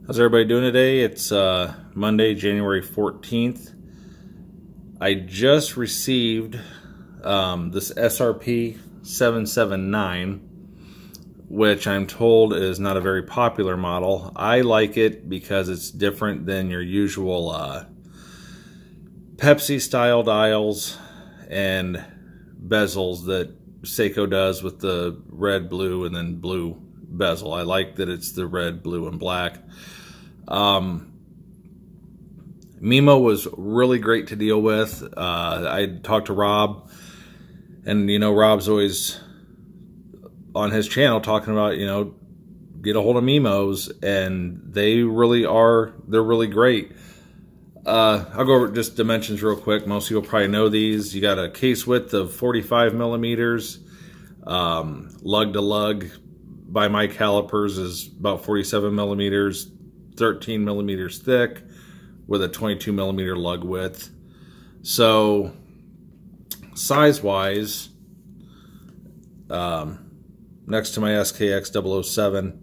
How's everybody doing today? It's Monday, January 14th. I just received this SRP779, which I'm told is not a very popular model. I like it because it's different than your usual Pepsi style dials and bezels that Seiko does with the red, blue, and then blue bezel. I like that it's the red, blue, and black. Mimo was really great to deal with. I talked to Rob, and Rob's always on his channel talking about, get a hold of Mimos, and they're really great. I'll go over just dimensions real quick. Most people probably know these. You got a case width of 45 millimeters. Lug to lug by my calipers is about 47 millimeters, 13 millimeters thick with a 22 millimeter lug width. So size wise, next to my SKX007,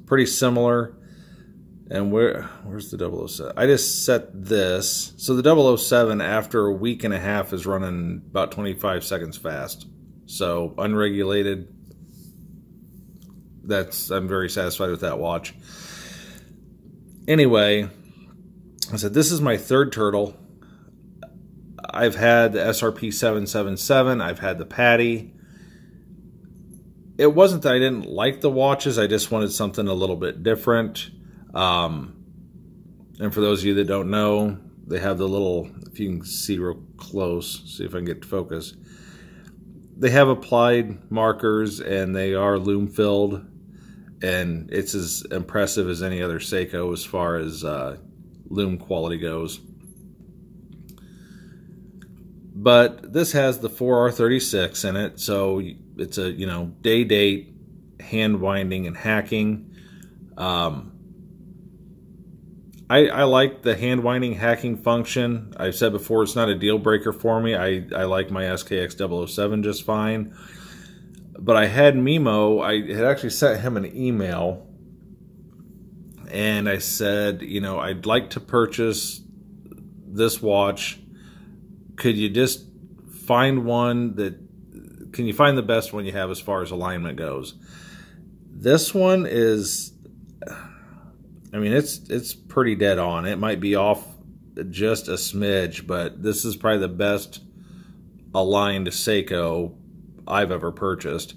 pretty similar. And where's the 007? I just set this. So the 007 after a week and a half is running about 25 seconds fast. So unregulated. I'm very satisfied with that watch. Anyway, I said this is my third turtle. I've had the SRP777. I've had the Patty. It wasn't that I didn't like the watches. I just wanted something a little bit different. And for those of you that don't know, they have the little, if you can see real close, see if I can get to focus. They have applied markers and they are lume filled, and it's as impressive as any other Seiko as far as lume quality goes. But this has the 4R36 in it, so it's a day date, hand winding, and hacking. I like the hand winding hacking function. I've said before, it's not a deal breaker for me. I like my SKX007 just fine. But I had Mimo, I had actually sent him an email, and I said, I'd like to purchase this watch. Could you just find one can you find the best one you have as far as alignment goes? This one is, it's pretty dead on. It might be off just a smidge, but this is probably the best aligned Seiko I've ever purchased.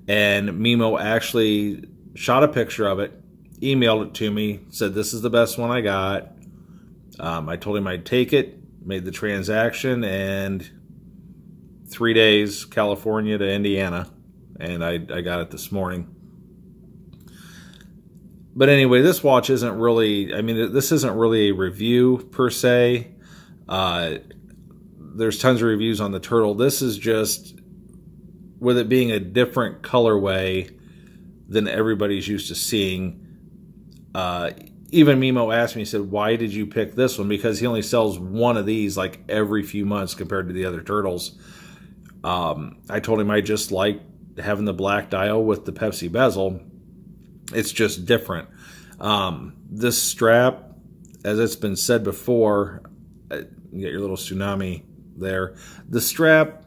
And Mimo actually shot a picture of it, emailed it to me, said this is the best one I got. I told him I'd take it, made the transaction, and 3 days, California to Indiana, and I got it this morning. But anyway, this watch isn't really, this isn't really a review per se. There's tons of reviews on the Turtle. This is just, with it being a different colorway than everybody's used to seeing. Even Mimo asked me, he said, why did you pick this one? Because he only sells one of these like every few months compared to the other Turtles. I told him I just like having the black dial with the Pepsi bezel. It's just different. This strap, as it's been said before, you get your little tsunami there. The strap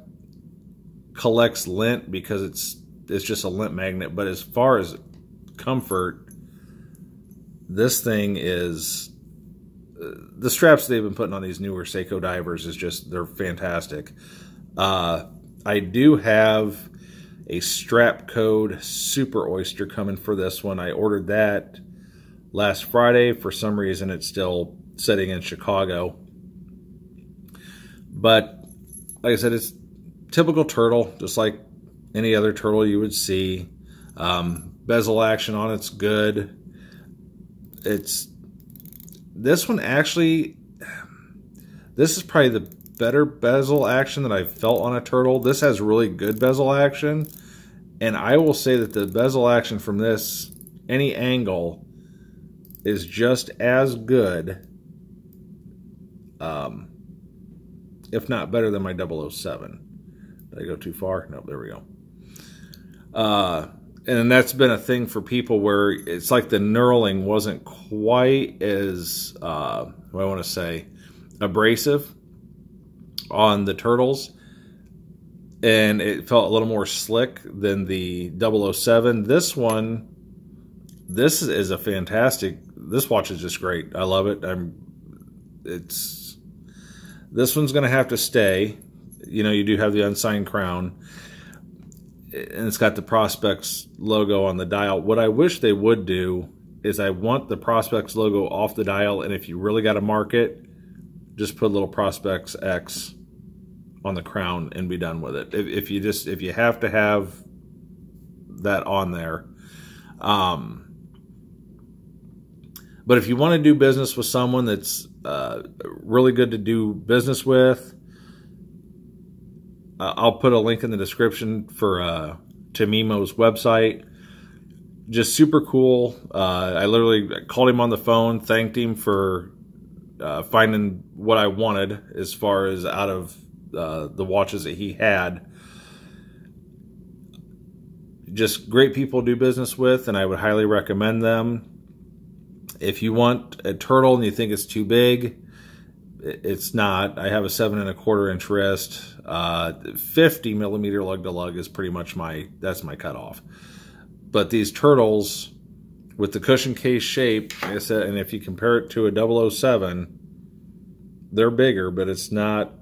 collects lint because it's just a lint magnet. But as far as comfort, this thing is, the straps they've been putting on these newer Seiko divers is just, they're fantastic. I do have a strap code Super Oyster coming for this one. I ordered that last Friday. For some reason, it's still sitting in Chicago. But like I said, it's typical Turtle, just like any other Turtle you would see. Bezel action on it's good. This one actually, this is probably the better bezel action that I've felt on a Turtle. This has really good bezel action, and I will say that the bezel action from this, any angle, is just as good, if not better than my 007. Did I go too far? No, there we go. and that's been a thing for people where it's like the knurling wasn't quite as, what I want to say, abrasive on the turtles. And it felt a little more slick than the 007. This one, this is a fantastic, this watch is just great. I love it. This one's going to have to stay. You know, you do have the unsigned crown. And it's got the Prospex logo on the dial. What I wish they would do is I want the Prospex logo off the dial, and if you really got to mark it, just put a little Prospex X on the crown and be done with it. If you have to have that on there. But if you want to do business with someone that's really good to do business with, I'll put a link in the description for to Mimo's website. Just super cool. I literally called him on the phone, thanked him for finding what I wanted as far as out of the watches that he had. Just great people to do business with, and I would highly recommend them. If you want a turtle and you think it's too big, it's not. I have a 7¼ inch wrist. 50 millimeter lug to lug is pretty much that's my cutoff. But these turtles with the cushion case shape, like I said, and if you compare it to a 007, they're bigger, but it's not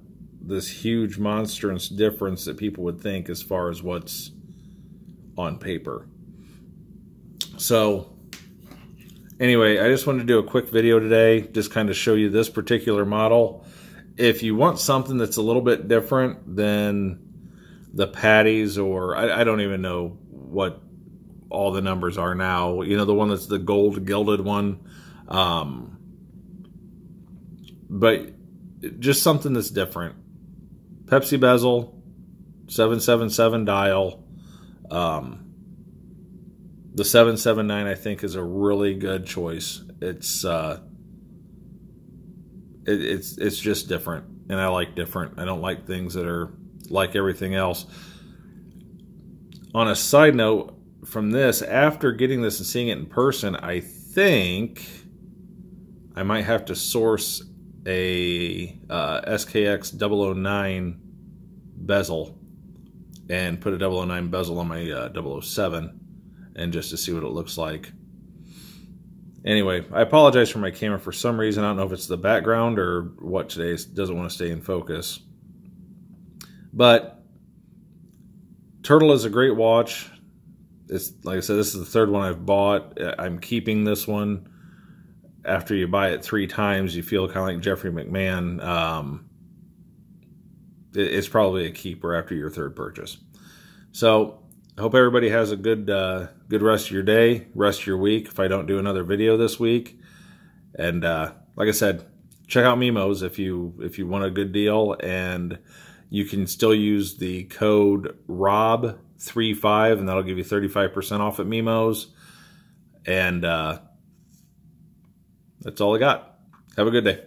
this huge monstrous difference that people would think as far as what's on paper. So anyway, I just wanted to do a quick video today, just kind of show you this particular model. If you want something that's a little bit different than the patties, or I don't even know what all the numbers are now. You know, the one that's the gold gilded one. But just something that's different. Pepsi bezel, 777 dial. The 779 I think is a really good choice. It's just different, and I like different. I don't like things that are like everything else. On a side note, from this, after getting this and seeing it in person, I think I might have to source a SKX 009 bezel and put a 009 bezel on my 007, and just to see what it looks like. Anyway, I apologize for my camera. For some reason, I don't know if it's the background or what today, it doesn't want to stay in focus. But Turtle is a great watch. It's like I said, this is the third one I've bought. I'm keeping this one. After you buy it 3 times, you feel kind of like Jeffrey McMahon. It's probably a keeper after your 3rd purchase. So I hope everybody has a good rest of your day, rest of your week, if I don't do another video this week. And like I said, check out Mimo's if you want a good deal, and you can still use the code ROB35, and that'll give you 35% off at Mimo's. And that's all I got. Have a good day.